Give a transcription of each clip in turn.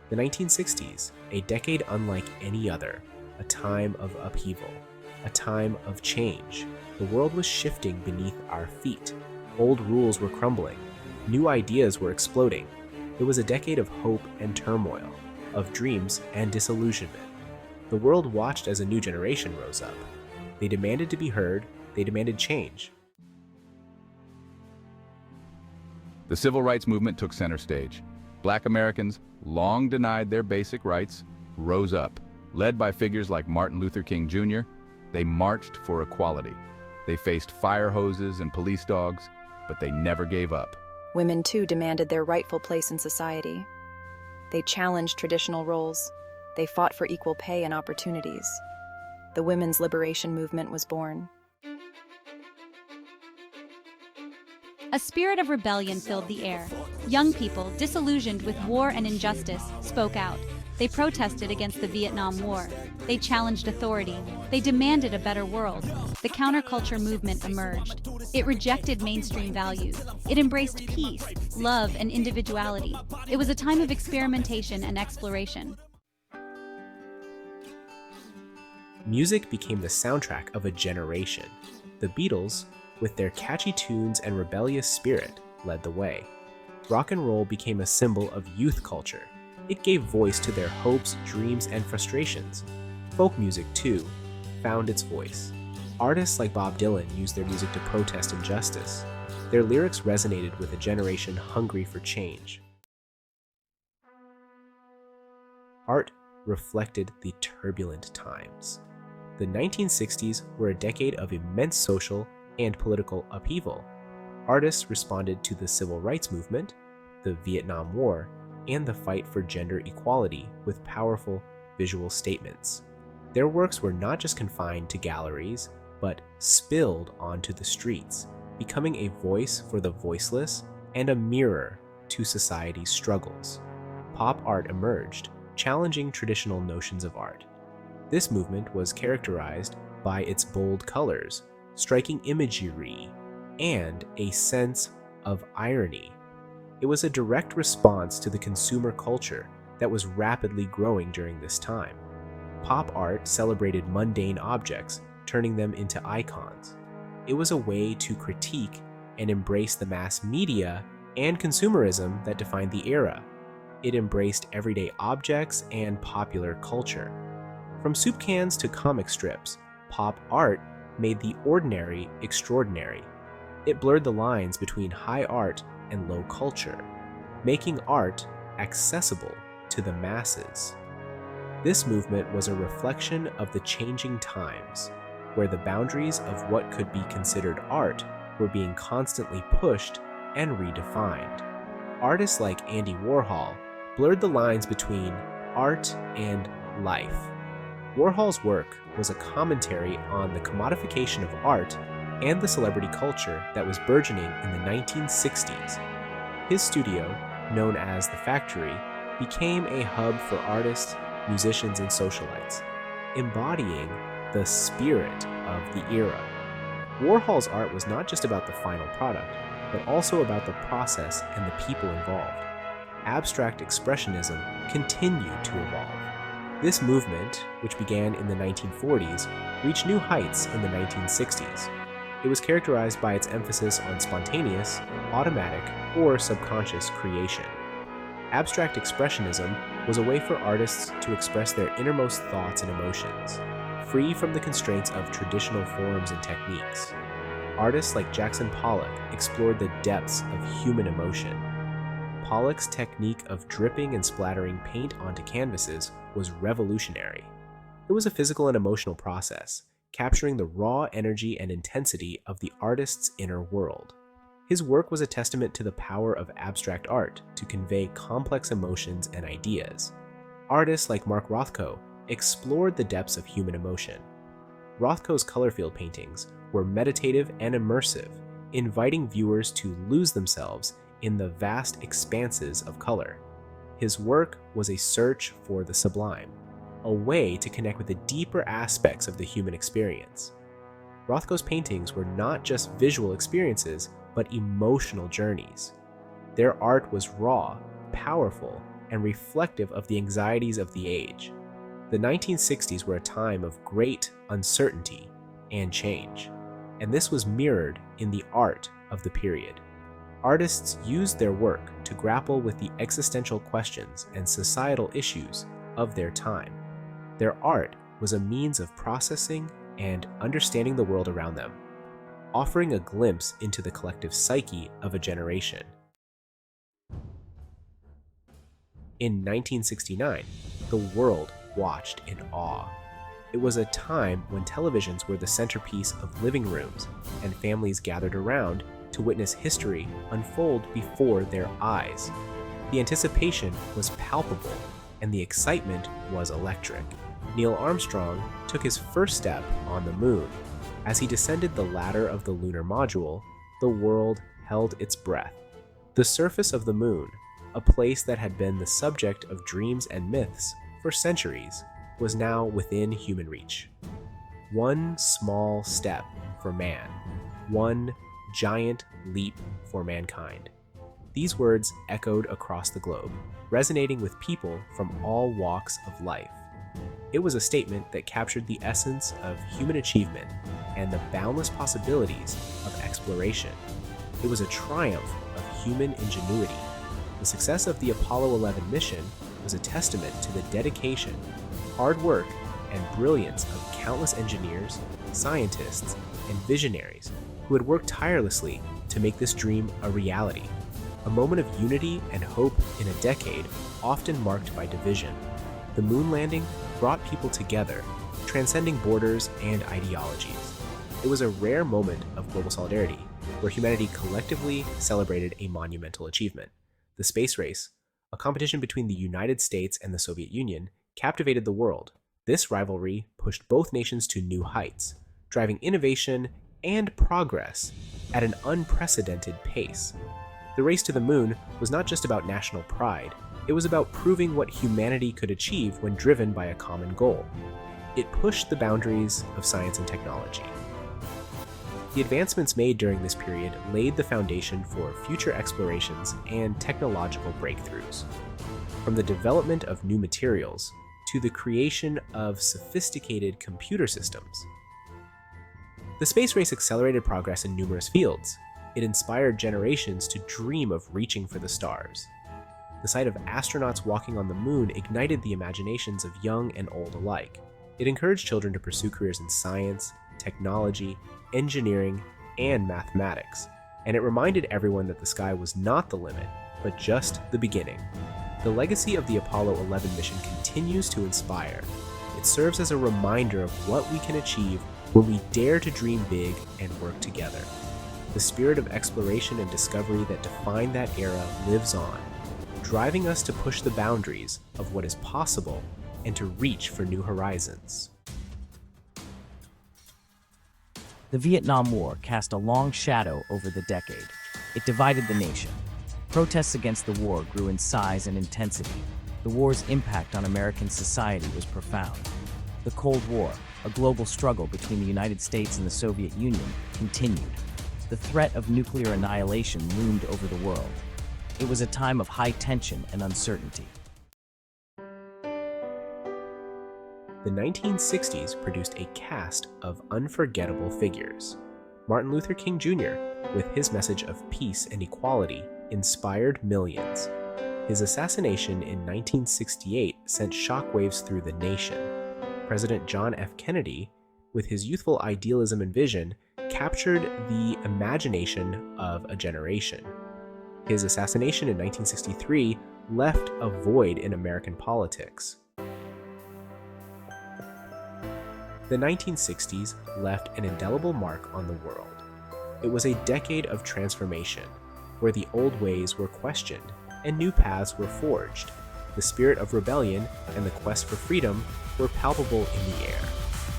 The 1960s, a decade unlike any other, a time of upheaval, a time of change. The world was shifting beneath our feet. Old rules were crumbling. New ideas were exploding. It was a decade of hope and turmoil, of dreams and disillusionment. The world watched as a new generation rose up. They demanded to be heard. They demanded change. The civil rights movement took center stage. Black Americans, long denied their basic rights, rose up. Led by figures like Martin Luther King Jr., they marched for equality. They faced fire hoses and police dogs, but they never gave up. Women, too, demanded their rightful place in society. They challenged traditional roles. They fought for equal pay and opportunities. The women's liberation movement was born. A spirit of rebellion filled the air. Young people, disillusioned with war and injustice, spoke out. They protested against the Vietnam War. They challenged authority. They demanded a better world. The counterculture movement emerged. It rejected mainstream values. It embraced peace, love, and individuality. It was a time of experimentation and exploration. Music became the soundtrack of a generation. The Beatles, with their catchy tunes and rebellious spirit, led the way. Rock and roll became a symbol of youth culture. It gave voice to their hopes, dreams, and frustrations. Folk music, too, found its voice. Artists like Bob Dylan used their music to protest injustice. Their lyrics resonated with a generation hungry for change. Art reflected the turbulent times. The 1960s were a decade of immense social and political upheaval. Artists responded to the civil rights movement, the Vietnam War, and the fight for gender equality with powerful visual statements. Their works were not just confined to galleries, but spilled onto the streets, becoming a voice for the voiceless and a mirror to society's struggles. Pop art emerged, challenging traditional notions of art. This movement was characterized by its bold colors, striking imagery, and a sense of irony. It was a direct response to the consumer culture that was rapidly growing during this time. Pop art celebrated mundane objects, turning them into icons. It was a way to critique and embrace the mass media and consumerism that defined the era. It embraced everyday objects and popular culture. From soup cans to comic strips, pop art made the ordinary extraordinary. It blurred the lines between high art and low culture, making art accessible to the masses. This movement was a reflection of the changing times, where the boundaries of what could be considered art were being constantly pushed and redefined. Artists like Andy Warhol blurred the lines between art and life. Warhol's work was a commentary on the commodification of art and the celebrity culture that was burgeoning in the 1960s. His studio, known as The Factory, became a hub for artists, musicians, and socialites, embodying the spirit of the era. Warhol's art was not just about the final product, but also about the process and the people involved. Abstract expressionism continued to evolve. This movement, which began in the 1940s, reached new heights in the 1960s. It was characterized by its emphasis on spontaneous, automatic, or subconscious creation. Abstract expressionism was a way for artists to express their innermost thoughts and emotions, free from the constraints of traditional forms and techniques. Artists like Jackson Pollock explored the depths of human emotion. Pollock's technique of dripping and splattering paint onto canvases was revolutionary. It was a physical and emotional process, capturing the raw energy and intensity of the artist's inner world. His work was a testament to the power of abstract art to convey complex emotions and ideas. Artists like Mark Rothko explored the depths of human emotion. Rothko's color field paintings were meditative and immersive, inviting viewers to lose themselves in the vast expanses of color. His work was a search for the sublime, a way to connect with the deeper aspects of the human experience. Rothko's paintings were not just visual experiences, but emotional journeys. Their art was raw, powerful, and reflective of the anxieties of the age. The 1960s were a time of great uncertainty and change, and this was mirrored in the art of the period. Artists used their work to grapple with the existential questions and societal issues of their time. Their art was a means of processing and understanding the world around them, offering a glimpse into the collective psyche of a generation. In 1969, the world watched in awe. It was a time when televisions were the centerpiece of living rooms, and families gathered around to witness history unfold before their eyes. The anticipation was palpable, and the excitement was electric. Neil Armstrong took his first step on the moon. As he descended the ladder of the lunar module, the world held its breath. The surface of the moon, a place that had been the subject of dreams and myths for centuries, was now within human reach. One small step for man, one giant leap for mankind. These words echoed across the globe, resonating with people from all walks of life. It was a statement that captured the essence of human achievement and the boundless possibilities of exploration. It was a triumph of human ingenuity. The success of the Apollo 11 mission was a testament to the dedication, hard work, and brilliance of countless engineers, scientists, and visionaries who had worked tirelessly to make this dream a reality. A moment of unity and hope in a decade often marked by division. The moon landing brought people together, transcending borders and ideologies. It was a rare moment of global solidarity, where humanity collectively celebrated a monumental achievement. The space race, a competition between the United States and the Soviet Union, captivated the world. This rivalry pushed both nations to new heights, driving innovation and progress at an unprecedented pace. The race to the moon was not just about national pride, it was about proving what humanity could achieve when driven by a common goal. It pushed the boundaries of science and technology. The advancements made during this period laid the foundation for future explorations and technological breakthroughs. From the development of new materials to the creation of sophisticated computer systems. The space race accelerated progress in numerous fields. It inspired generations to dream of reaching for the stars. The sight of astronauts walking on the moon ignited the imaginations of young and old alike. It encouraged children to pursue careers in science, technology, engineering, and mathematics, and it reminded everyone that the sky was not the limit, but just the beginning. The legacy of the Apollo 11 mission continues to inspire. It serves as a reminder of what we can achieve when we dare to dream big and work together. The spirit of exploration and discovery that defined that era lives on, driving us to push the boundaries of what is possible and to reach for new horizons. The Vietnam War cast a long shadow over the decade. It divided the nation. Protests against the war grew in size and intensity. The war's impact on American society was profound. The Cold War, a global struggle between the United States and the Soviet Union, continued. The threat of nuclear annihilation loomed over the world. It was a time of high tension and uncertainty. The 1960s produced a cast of unforgettable figures. Martin Luther King Jr., with his message of peace and equality, inspired millions. His assassination in 1968 sent shockwaves through the nation. President John F. Kennedy, with his youthful idealism and vision, captured the imagination of a generation. His assassination in 1963 left a void in American politics. The 1960s left an indelible mark on the world. It was a decade of transformation, where the old ways were questioned and new paths were forged. The spirit of rebellion and the quest for freedom were palpable in the air.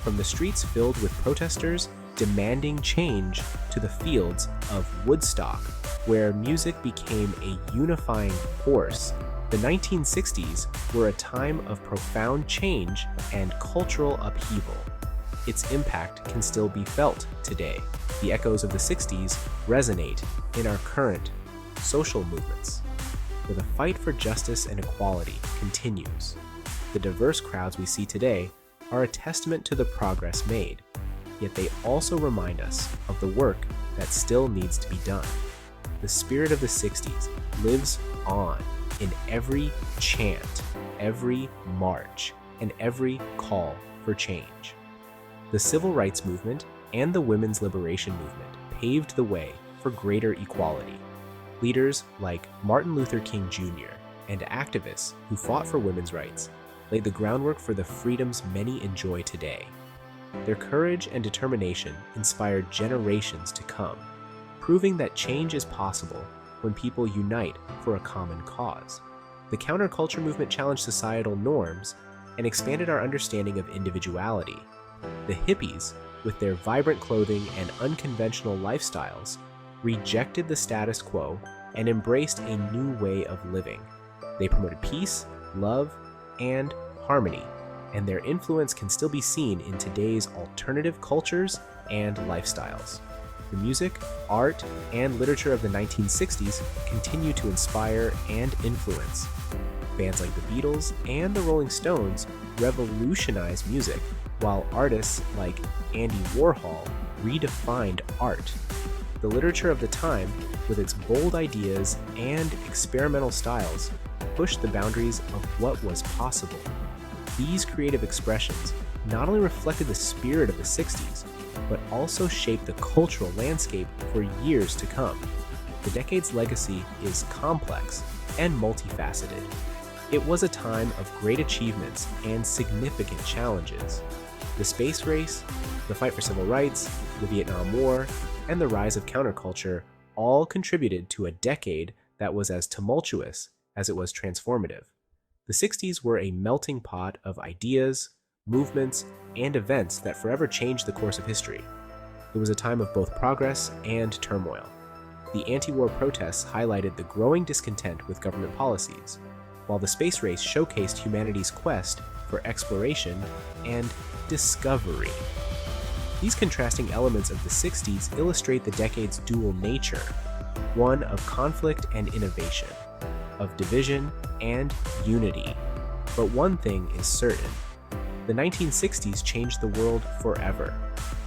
From the streets filled with protesters demanding change to the fields of Woodstock, where music became a unifying force, the 1960s were a time of profound change and cultural upheaval. Its impact can still be felt today. The echoes of the 60s resonate in our current social movements. where the fight for justice and equality continues. The diverse crowds we see today are a testament to the progress made, yet they also remind us of the work that still needs to be done. The spirit of the 60s lives on in every chant, every march, and every call for change. The civil rights movement and the women's liberation movement paved the way for greater equality. Leaders like Martin Luther King Jr. and activists who fought for women's rights laid the groundwork for the freedoms many enjoy today. Their courage and determination inspired generations to come, proving that change is possible when people unite for a common cause. The counterculture movement challenged societal norms and expanded our understanding of individuality. The hippies, with their vibrant clothing and unconventional lifestyles, rejected the status quo and embraced a new way of living. They promoted peace, love, and harmony, and their influence can still be seen in today's alternative cultures and lifestyles. The music, art, and literature of the 1960s continue to inspire and influence. Bands like the Beatles and the Rolling Stones revolutionized music, while artists like Andy Warhol redefined art. The literature of the time, with its bold ideas and experimental styles, pushed the boundaries of what was possible. These creative expressions not only reflected the spirit of the 60s, but also shaped the cultural landscape for years to come. The decade's legacy is complex and multifaceted. It was a time of great achievements and significant challenges. The space race, the fight for civil rights, the Vietnam War, and the rise of counterculture all contributed to a decade that was as tumultuous as it was transformative. The 60s were a melting pot of ideas, movements, and events that forever changed the course of history. It was a time of both progress and turmoil. The anti-war protests highlighted the growing discontent with government policies, while the space race showcased humanity's quest for exploration and discovery. These contrasting elements of the 60s illustrate the decade's dual nature, one of conflict and innovation, of division and unity. But one thing is certain: the 1960s changed the world forever.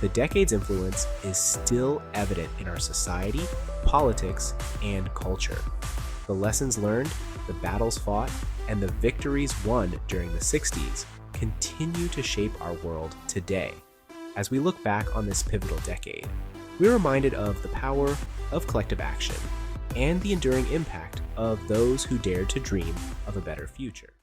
The decade's influence is still evident in our society, politics, and culture. The lessons learned, the battles fought, and the victories won during the 60s continue to shape our world today. As we look back on this pivotal decade, we're reminded of the power of collective action and the enduring impact of those who dared to dream of a better future.